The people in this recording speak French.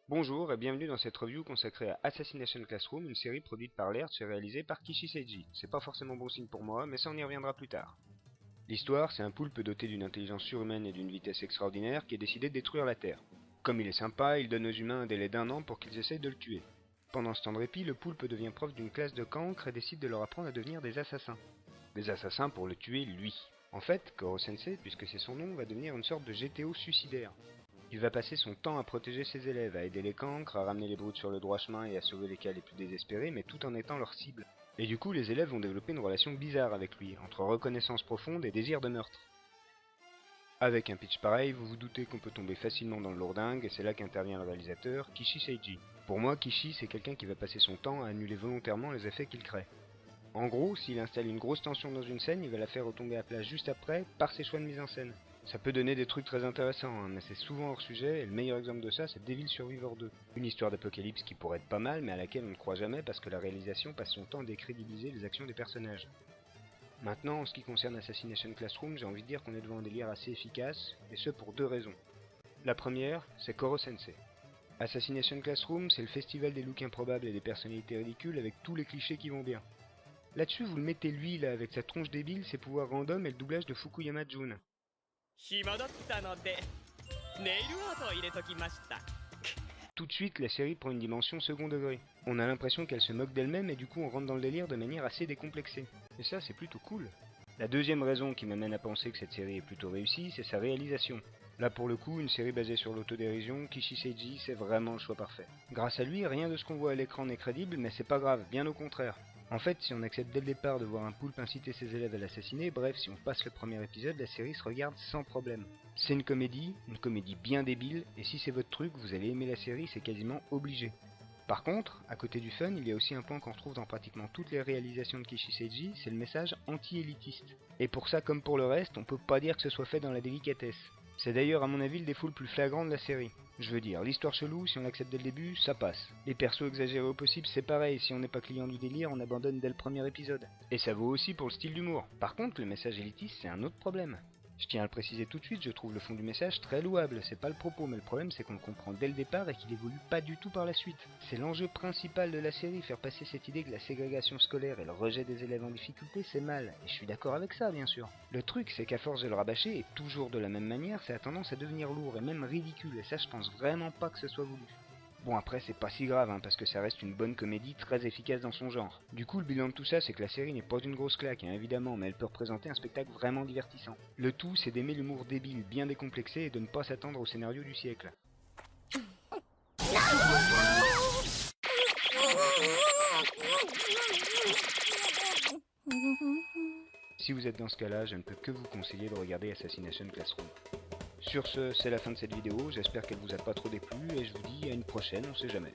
Bonjour et bienvenue dans cette review consacrée à Assassination Classroom, une série produite par Lerche et réalisée par Kishi Seiji. C'est pas forcément bon signe pour moi, mais ça on y reviendra plus tard. L'histoire, c'est un poulpe doté d'une intelligence surhumaine et d'une vitesse extraordinaire qui a décidé de détruire la Terre. Comme il est sympa, il donne aux humains un délai d'1 an pour qu'ils essayent de le tuer. Pendant ce temps de répit, le poulpe devient prof d'une classe de cancres et décide de leur apprendre à devenir des assassins. Des assassins pour le tuer lui. En fait, Koro Sensei, puisque c'est son nom, va devenir une sorte de GTO suicidaire. Il va passer son temps à protéger ses élèves, à aider les cancres, à ramener les brutes sur le droit chemin et à sauver les cas les plus désespérés, mais tout en étant leur cible. Et du coup, les élèves vont développer une relation bizarre avec lui, entre reconnaissance profonde et désir de meurtre. Avec un pitch pareil, vous vous doutez qu'on peut tomber facilement dans le lourdingue, et c'est là qu'intervient le réalisateur, Kishi Seiji. Pour moi, Kishi, c'est quelqu'un qui va passer son temps à annuler volontairement les effets qu'il crée. En gros, s'il installe une grosse tension dans une scène, il va la faire retomber à plat juste après, par ses choix de mise en scène. Ça peut donner des trucs très intéressants, hein, mais c'est souvent hors sujet, et le meilleur exemple de ça, c'est Devil Survivor 2. Une histoire d'apocalypse qui pourrait être pas mal, mais à laquelle on ne croit jamais parce que la réalisation passe son temps à décrédibiliser les actions des personnages. Maintenant, en ce qui concerne Assassination Classroom, j'ai envie de dire qu'on est devant un délire assez efficace, et ce pour deux raisons. La première, c'est Koro Sensei. Assassination Classroom, c'est le festival des looks improbables et des personnalités ridicules avec tous les clichés qui vont bien. Là-dessus, vous le mettez lui, là, avec sa tronche débile, ses pouvoirs random et le doublage de Fukuyama Jun. Tout de suite, la série prend une dimension second degré. On a l'impression qu'elle se moque d'elle-même et du coup on rentre dans le délire de manière assez décomplexée. Et ça, c'est plutôt cool. La deuxième raison qui m'amène à penser que cette série est plutôt réussie, c'est sa réalisation. Là pour le coup, une série basée sur l'autodérision, Kishi Seiji, c'est vraiment le choix parfait. Grâce à lui, rien de ce qu'on voit à l'écran n'est crédible, mais c'est pas grave, bien au contraire. En fait, si on accepte dès le départ de voir un poulpe inciter ses élèves à l'assassiner, bref, si on passe le premier épisode, la série se regarde sans problème. C'est une comédie bien débile, et si c'est votre truc, vous allez aimer la série, c'est quasiment obligé. Par contre, à côté du fun, il y a aussi un point qu'on retrouve dans pratiquement toutes les réalisations de Kishi Seiji, c'est le message anti-élitiste. Et pour ça comme pour le reste, on peut pas dire que ce soit fait dans la délicatesse. C'est d'ailleurs à mon avis le défaut le plus flagrant de la série. Je veux dire, l'histoire chelou, si on l'accepte dès le début, ça passe. Les persos exagérés au possible, c'est pareil, si on n'est pas client du délire, on abandonne dès le premier épisode. Et ça vaut aussi pour le style d'humour. Par contre, le message élitiste, c'est un autre problème. Je tiens à le préciser tout de suite, je trouve le fond du message très louable, c'est pas le propos, mais le problème c'est qu'on le comprend dès le départ et qu'il évolue pas du tout par la suite. C'est l'enjeu principal de la série, faire passer cette idée que la ségrégation scolaire et le rejet des élèves en difficulté c'est mal, et je suis d'accord avec ça bien sûr. Le truc c'est qu'à force de le rabâcher, et toujours de la même manière, ça a tendance à devenir lourd et même ridicule, et ça je pense vraiment pas que ce soit voulu. Bon après c'est pas si grave parce que ça reste une bonne comédie très efficace dans son genre. Du coup le bilan de tout ça c'est que la série n'est pas une grosse claque évidemment, mais elle peut représenter un spectacle vraiment divertissant. Le tout c'est d'aimer l'humour débile bien décomplexé et de ne pas s'attendre au scénario du siècle. Si vous êtes dans ce cas-là, je ne peux que vous conseiller de regarder Assassination Classroom. Sur ce, c'est la fin de cette vidéo, j'espère qu'elle vous a pas trop déplu et je vous dis à une prochaine, on sait jamais.